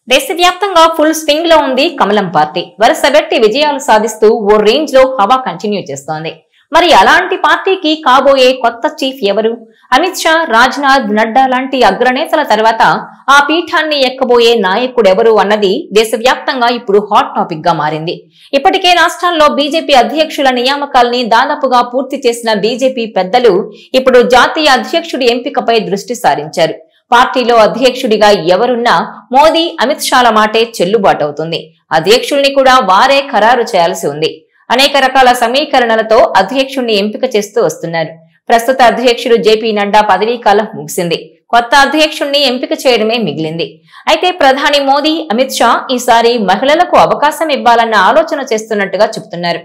దేశవ్యాప్తంగా full swing లో ఉంది కమలం పార్టీ. వరుసబెట్టి విజయాలు సాధిస్తూ ఓ రేంజ్ లో హవా కంటిన్యూ చేస్తోంది. మరి అలాంటి పార్టీకి కాబోయే కొత్త చీఫ్ ఎవరు? అమిత్ షా, రాజ్నాథ్, నడ్డా లాంటి అగ్రనేతల తర్వాత ఆ పీఠాన్ని ఎక్కబోయే నాయకుడెవరు అన్నది దేశవ్యాప్తంగా ఇప్పుడు హాట్ టాపిక్ గా మారింది. ఇప్పటికే రాష్ట్రాల్లో బీజేపీ అధ్యక్షుల నియామకాల్ని దాదాపుగా పూర్తి చేసిన బీజేపీ పెద్దలు ఇప్పుడు జాతీయ అధ్యక్షుడి ఎంపికపై దృష్టి సారించారు. పార్టీలో అధ్యక్షుడిగా ఎవరున్నా మోదీ, అమిత్ షాల మాటే చెల్లుబాటు అవుతుంది. అధ్యక్షుల్ని కూడా వారే ఖరారు చేయాల్సి ఉంది. అనేక రకాల సమీకరణలతో అధ్యక్షుణ్ణి ఎంపిక చేస్తూ వస్తున్నారు. ప్రస్తుత అధ్యక్షుడు జేపీ నడ్డా పదవీకాలం ముగిసింది. కొత్త అధ్యక్షుణ్ణి ఎంపిక చేయడమే మిగిలింది. అయితే ప్రధాని మోదీ, అమిత్ షా ఈసారి మహిళలకు అవకాశం ఇవ్వాలన్న ఆలోచన చేస్తున్నట్టుగా చెబుతున్నారు.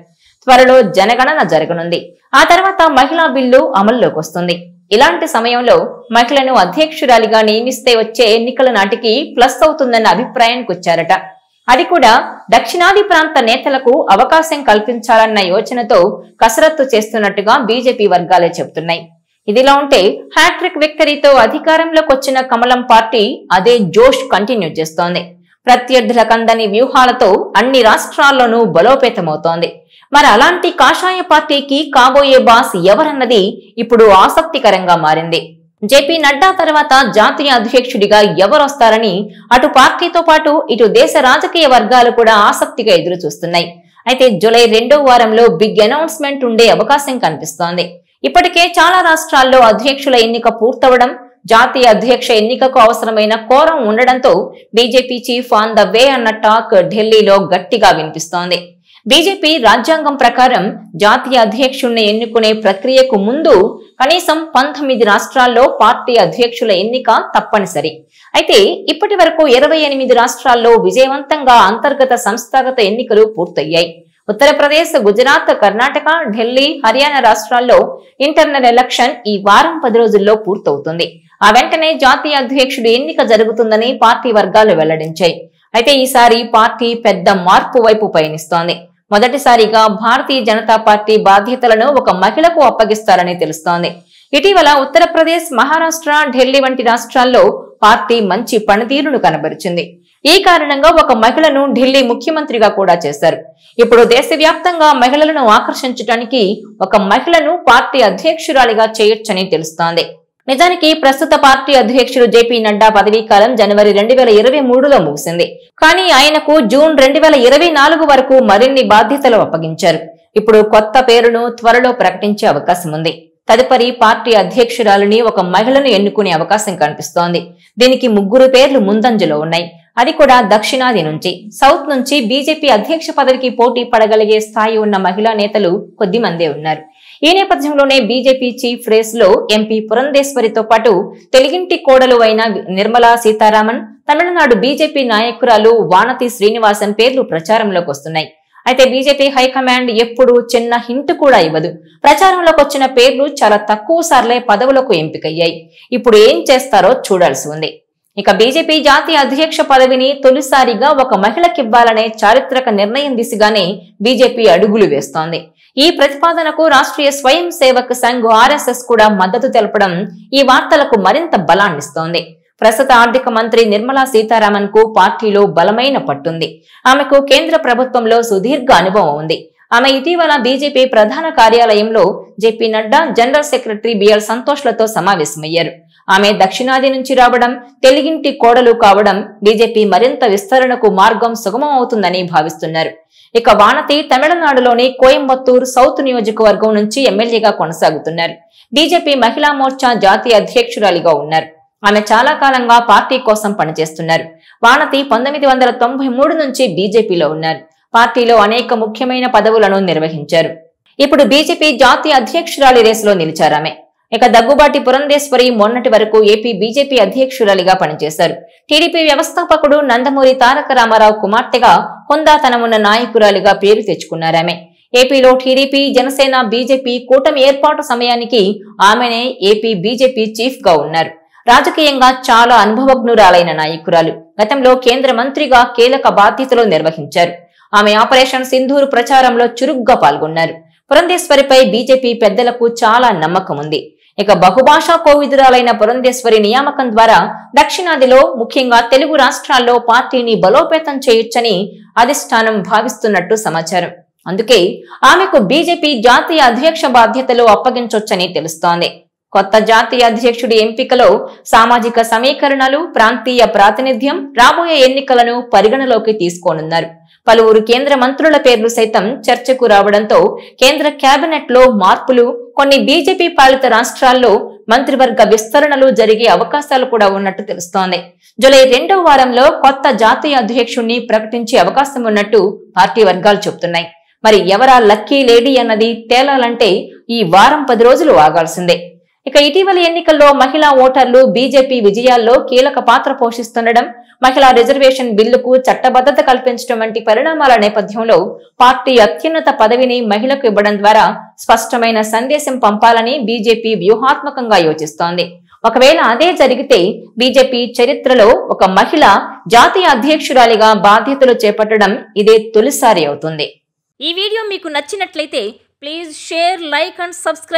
త్వరలో జనగణన జరగనుంది. ఆ తర్వాత మహిళా బిల్లు అమల్లోకి వస్తుంది. ఇలాంటి సమయంలో మహిళను అధ్యక్షురాలిగా నియమిస్తే వచ్చే ఎన్నికల నాటికి ప్లస్ అవుతుందన్న అభిప్రాయానికి వచ్చారట. అది కూడా దక్షిణాది ప్రాంత నేతలకు అవకాశం కల్పించాలన్న యోచనతో కసరత్తు చేస్తున్నట్టుగా బీజేపీ వర్గాలే చెబుతున్నాయి. ఇదిలా ఉంటే హ్యాట్రిక్ విక్టరీతో అధికారంలోకి వచ్చిన కమలం పార్టీ అదే జోష్ కంటిన్యూ చేస్తోంది. ప్రత్యర్థుల కందని వ్యూహాలతో అన్ని రాష్ట్రాల్లోనూ బలోపేతమవుతోంది. మరి అలాంటి కాషాయ పార్టీకి కాబోయే బాస్ ఎవరన్నది ఇప్పుడు ఆసక్తికరంగా మారింది. జేపీ నడ్డా తర్వాత జాతీయ అధ్యక్షుడిగా ఎవరొస్తారని అటు పార్టీతో పాటు ఇటు దేశ రాజకీయ వర్గాలు కూడా ఆసక్తిగా ఎదురు చూస్తున్నాయి. అయితే జూలై 2వ వారంలో బిగ్ అనౌన్స్మెంట్ ఉండే అవకాశం కనిపిస్తోంది. ఇప్పటికే చాలా రాష్ట్రాల్లో అధ్యక్షుల ఎన్నిక పూర్తవడం, జాతీయ అధ్యక్ష ఎన్నికకు అవసరమైన కోరం ఉండడంతో BJP chief on the way అన్న టాక్ ఢిల్లీలో గట్టిగా వినిపిస్తోంది. బీజేపీ రాజ్యాంగం ప్రకారం జాతీయ అధ్యక్షుణ్ణి ఎన్నుకునే ప్రక్రియకు ముందు కనీసం 19 రాష్ట్రాల్లో పార్టీ అధ్యక్షుల ఎన్నిక తప్పనిసరి. అయితే ఇప్పటి వరకు 28 రాష్ట్రాల్లో విజయవంతంగా అంతర్గత సంస్థాగత ఎన్నికలు పూర్తయ్యాయి. ఉత్తరప్రదేశ్, గుజరాత్, కర్ణాటక, ఢిల్లీ, హర్యానా రాష్ట్రాల్లో ఇంటర్నల్ ఎలక్షన్ ఈ వారం 10 రోజుల్లో పూర్తవుతుంది. ఆ వెంటనే జాతీయ అధ్యక్షుడి ఎన్నిక జరుగుతుందని పార్టీ వర్గాలు వెల్లడించాయి. అయితే ఈసారి పార్టీ పెద్ద మార్పు వైపు పయనిస్తోంది. మొదటిసారిగా భారతీయ జనతా పార్టీ బాధ్యతలను ఒక మహిళకు అప్పగిస్తారని తెలుస్తోంది. ఇటీవల ఉత్తరప్రదేశ్, మహారాష్ట్ర, ఢిల్లీ వంటి రాష్ట్రాల్లో పార్టీ మంచి పనితీరును కనబరిచింది. ఈ కారణంగా ఒక మహిళను ఢిల్లీ ముఖ్యమంత్రిగా కూడా చేశారు. ఇప్పుడు దేశవ్యాప్తంగా మహిళలను ఆకర్షించడానికి ఒక మహిళను పార్టీ అధ్యక్షురాలిగా చేయొచ్చని తెలుస్తోంది. నిజానికి ప్రస్తుత పార్టీ అధ్యక్షుడు జేపీ నడ్డా పదవీకాలం జనవరి 2023లో ముగిసింది. కానీ ఆయనకు జూన్ 2024 వరకు మరిన్ని బాధ్యతలు అప్పగించారు. ఇప్పుడు కొత్త పేరును త్వరలో ప్రకటించే అవకాశం ఉంది. తదుపరి పార్టీ అధ్యక్షురాలిని ఒక మహిళను ఎన్నుకునే అవకాశం కనిపిస్తోంది. దీనికి 3 పేర్లు ముందంజలో ఉన్నాయి. అది కూడా దక్షిణాది నుంచి. సౌత్ నుంచి బీజేపీ అధ్యక్ష పదవికి పోటీ పడగలిగే స్థాయి ఉన్న మహిళా నేతలు కొద్ది మందే ఉన్నారు. ఈ నేపథ్యంలోనే బీజేపీ చీఫ్ రేస్ లో ఎంపీ పురంధేశ్వరితో పాటు తెలుగింటి కోడలు అయిన నిర్మలా సీతారామన్, తమిళనాడు బీజేపీ నాయకురాలు వానతి శ్రీనివాసన్ పేర్లు ప్రచారంలోకి వస్తున్నాయి. అయితే బీజేపీ హైకమాండ్ ఎప్పుడు చిన్న హింట్ కూడా ఇవ్వదు. ప్రచారంలోకి వచ్చిన పేర్లు చాలా తక్కువ సార్లే పదవులకు ఎంపికయ్యాయి. ఇప్పుడు ఏం చేస్తారో చూడాల్సి ఉంది. ఇక బీజేపీ జాతీయ అధ్యక్ష పదవిని తొలిసారిగా ఒక మహిళకివ్వాలనే చారిత్రక నిర్ణయం దిశగానే బీజేపీ అడుగులు వేస్తోంది. ఈ ప్రతిపాదనకు రాష్ట్రీయ స్వయం సేవక్ సంఘ్ ఆర్ఎస్ఎస్ కూడా మద్దతు తెలపడం ఈ వార్తలకు మరింత బలాన్నిస్తోంది. ప్రస్తుత ఆర్థిక మంత్రి నిర్మలా సీతారామన్ కు పార్టీలో బలమైన పట్టుంది. ఆమెకు కేంద్ర ప్రభుత్వంలో సుదీర్ఘ అనుభవం ఉంది. ఆమె ఇటీవల బీజేపీ ప్రధాన కార్యాలయంలో JP Nadda, general secretary BL సంతోష్లతో సమావేశమయ్యారు. ఆమె దక్షిణాది నుంచి రావడం, తెలుగింటి కోడలు కావడం బీజేపీ మరింత విస్తరణకు మార్గం సుగమం అవుతుందని భావిస్తున్నారు. ఇక వానతి తమిళనాడులోని కోయంబత్తూర్ సౌత్ నియోజకవర్గం నుంచి ఎమ్మెల్యేగా కొనసాగుతున్నారు. బీజేపీ మహిళా మోర్చా జాతీయ అధ్యక్షురాలిగా ఉన్నారు. ఆమె చాలా కాలంగా పార్టీ కోసం పనిచేస్తున్నారు. వానతి 1993 నుంచి బీజేపీలో ఉన్నారు. పార్టీలో అనేక ముఖ్యమైన పదవులను నిర్వహించారు. ఇప్పుడు బీజేపీ జాతీయ అధ్యక్షురాలి రేసులో నిలిచారామె. ఇక దగ్గుబాటి పురంధేశ్వరి మొన్నటి వరకు ఏపీ బీజేపీ అధ్యక్షురాలిగా పనిచేశారు. టీడీపీ వ్యవస్థాపకుడు నందమూరి తారక రామారావు కుమార్తెగా హుందాతనమున్న నాయకురాలిగా పేరు తెచ్చుకున్నారామె. ఏపీలో టీడీపీ, జనసేన, బీజేపీ కూటమి ఏర్పాటు సమయానికి ఆమెనే ఏపీ బీజేపీ చీఫ్ గా ఉన్నారు. రాజకీయంగా చాలా అనుభవజ్ఞురాలైన నాయకురాలు. గతంలో కేంద్ర మంత్రిగా కీలక బాధ్యతలు నిర్వహించారు. ఆమె ఆపరేషన్ సింధూర్ ప్రచారంలో చురుగ్గా పాల్గొన్నారు. పురంధేశ్వరిపై బీజేపీ పెద్దలకు చాలా నమ్మకం ఉంది. ఇక బహుభాషా కోవిదురాలైన పురంధేశ్వరి నియామకం ద్వారా దక్షిణాదిలో ముఖ్యంగా తెలుగు రాష్ట్రాల్లో పార్టీని బలోపేతం చేయొచ్చని అధిష్టానం భావిస్తున్నట్టు సమాచారం. అందుకే ఆమెకు బీజేపీ జాతీయ అధ్యక్ష బాధ్యతలు అప్పగించొచ్చని తెలుస్తోంది. కొత్త జాతీయ అధ్యక్షుడి ఎంపికలో సామాజిక సమీకరణలు, ప్రాంతీయ ప్రాతినిధ్యం, రాబోయే ఎన్నికలను పరిగణలోకి తీసుకోనున్నారు. పలువురు కేంద్ర మంత్రుల పేర్లు సైతం చర్చకు రావడంతో కేంద్ర కేబినెట్ లో మార్పులు, కొన్ని బీజేపీ పాలిత రాష్ట్రాల్లో మంత్రివర్గ విస్తరణలు జరిగే అవకాశాలు కూడా ఉన్నట్టు తెలుస్తోంది. జూలై 2వ వారంలో కొత్త జాతీయ అధ్యక్షుడిని ప్రకటించే అవకాశం ఉన్నట్టు పార్టీ వర్గాలు చెబుతున్నాయి. మరి ఎవరా లక్కీ లేడీ అన్నది తేలాలంటే ఈ వారం 10 రోజులు ఆగాల్సిందే. ఇక ఇటీవల ఎన్నికల్లో మహిళా ఓటర్లు బీజేపీ విజయాల్లో కీలక పాత్ర పోషిస్తుండడం, మహిళా రిజర్వేషన్ బిల్లుకు చట్టబద్ధత కల్పించడం వంటి పరిణామాల నేపథ్యంలో పార్టీ అత్యున్నత పదవిని మహిళకు ఇవ్వడం ద్వారా స్పష్టమైన సందేశం పంపాలని బీజేపీ వ్యూహాత్మకంగా యోచిస్తోంది. ఒకవేళ అదే జరిగితే బీజేపీ చరిత్రలో ఒక మహిళ జాతీయ అధ్యక్షురాలిగా బాధ్యతలు చేపట్టడం ఇదే తొలిసారి అవుతుంది. ఈ వీడియో మీకు నచ్చినట్లయితే please share, like and subscribe.